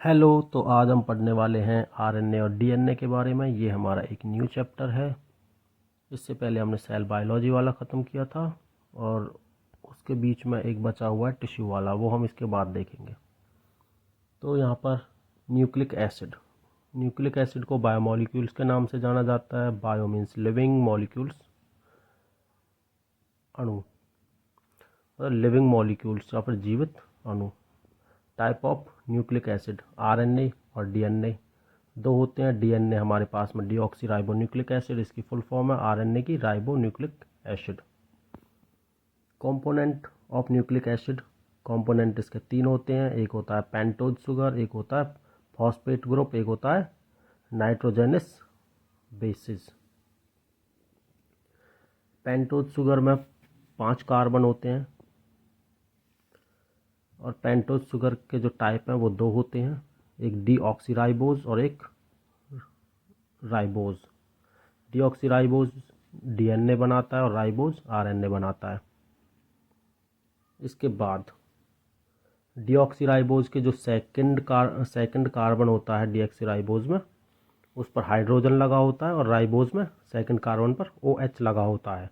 Hello. तो आज हम पढ़ने वाले हैं आरएनए और डीएनए के बारे में। ये हमारा एक न्यू चैप्टर है। इससे पहले हमने सेल बायोलॉजी वाला ख़त्म किया था और उसके बीच में एक बचा हुआ है टिश्यू वाला, वो हम इसके बाद देखेंगे। तो यहाँ पर न्यूक्लिक एसिड, न्यूक्लिक एसिड को बायोमोलिक्यूल्स के नाम से जाना जाता है। बायो मीन्स लिविंग, मॉलिक्यूल्स अणु, और लिविंग मॉलिक्यूल्स या फिर जीवित अणु। Type of nucleic acid RNA और डीएनए दो होते हैं। डीएनए हमारे पास में डीऑक्सी राइबो न्यूक्लिक एसिड, इसकी फुल फॉर्म है आरएनए की ribo nucleic acid. Component of nucleic acid, component इसके तीन होते हैं। एक होता है पेंटोज शुगर, एक होता है फॉस्फेट ग्रुप, एक होता है नाइट्रोजनस बेसिस। पेंटोज शुगर में 5 कार्बन होते हैं और पेंटोज शुगर के जो टाइप हैं वो 2 होते हैं, एक डीऑक्सीराइबोज और एक राइबोज। डीऑक्सीराइबोज डीएनए बनाता है और राइबोज आरएनए बनाता है। इसके बाद डीऑक्सीराइबोज के जो सेकंड कार्बन होता है डीऑक्सीराइबोज में, उस पर हाइड्रोजन लगा होता है और राइबोज में सेकंड कार्बन पर OH लगा होता है,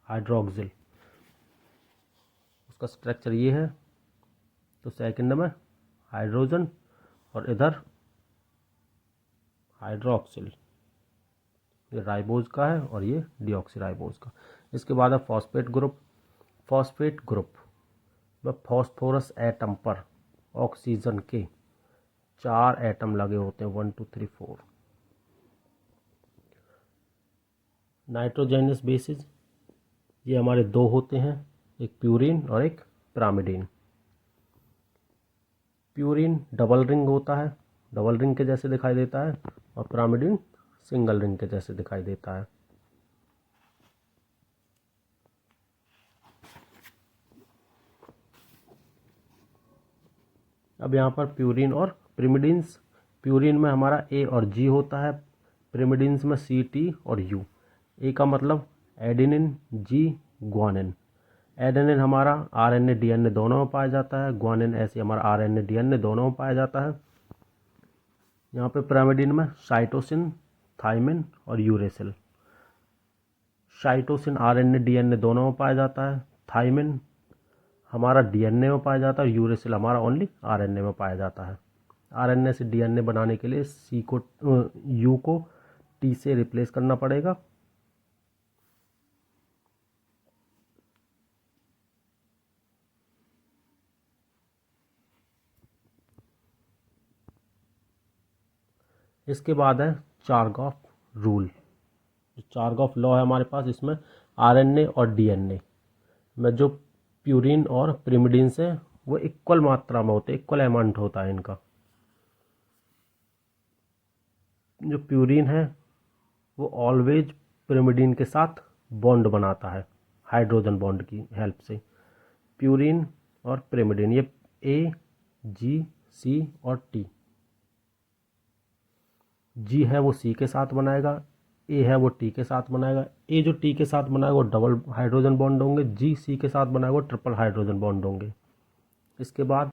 हाइड्रोक्सिल। उसका स्ट्रक्चर ये है। तो सेकंड में हाइड्रोजन और इधर हाइड्रोक्सिल, ये राइबोज का है और ये डीऑक्सीराइबोज का। इसके बाद है फॉस्फेट ग्रुप। फॉस्फेट ग्रुप में फॉस्फोरस एटम पर ऑक्सीजन के 4 एटम लगे होते हैं, 1 2 3 4। नाइट्रोजनस बेसिस ये हमारे 2 होते हैं, एक प्यूरिन और एक पिरामिडिन। प्यूरिन डबल रिंग होता है, डबल रिंग के जैसे दिखाई देता है, और पिरामिडिन सिंगल रिंग के जैसे दिखाई देता है। अब यहाँ पर प्यूरिन और पिरिमिडिन्स, प्यूरिन में हमारा A और G होता है, पिरिमिडिन्स में C, T और U। A का मतलब एडेनिन, G ग्वानिन। एडेनिन हमारा आरएनए डीएनए दोनों में पाया जाता है, ग्वानिन ऐसे हमारा आरएनए डीएनए दोनों में पाया जाता है। यहाँ पे पिरामिडिन में साइटोसिन, थाइमिन और यूरेसिल। साइटोसिन आरएनए डीएनए दोनों में पाया जाता है, थाइमिन हमारा डीएनए में पाया जाता है, यूरेसिल हमारा ओनली आरएनए में पाया जाता है। आरएनए से डीएनए बनाने के लिए U को T से रिप्लेस करना पड़ेगा। इसके बाद है चारगॉफ रूल। चारगॉफ लॉ है हमारे पास, इसमें आरएनए और डीएनए में जो प्यूरिन और पिरिमिडिन से वो इक्वल मात्रा में होते, इक्वल अमाउंट होता है इनका। जो प्यूरिन है वो ऑलवेज पिरिमिडिन के साथ बॉन्ड बनाता है हाइड्रोजन बॉन्ड की हेल्प से। प्यूरिन और पिरिमिडिन ये A, G, C और T। G है वो C के साथ बनाएगा, A है वो T के साथ बनाएगा। A जो T के साथ बनाएगा वो डबल हाइड्रोजन बॉन्ड होंगे, G C के साथ बनाएगा वो ट्रिपल हाइड्रोजन बॉन्ड होंगे। इसके बाद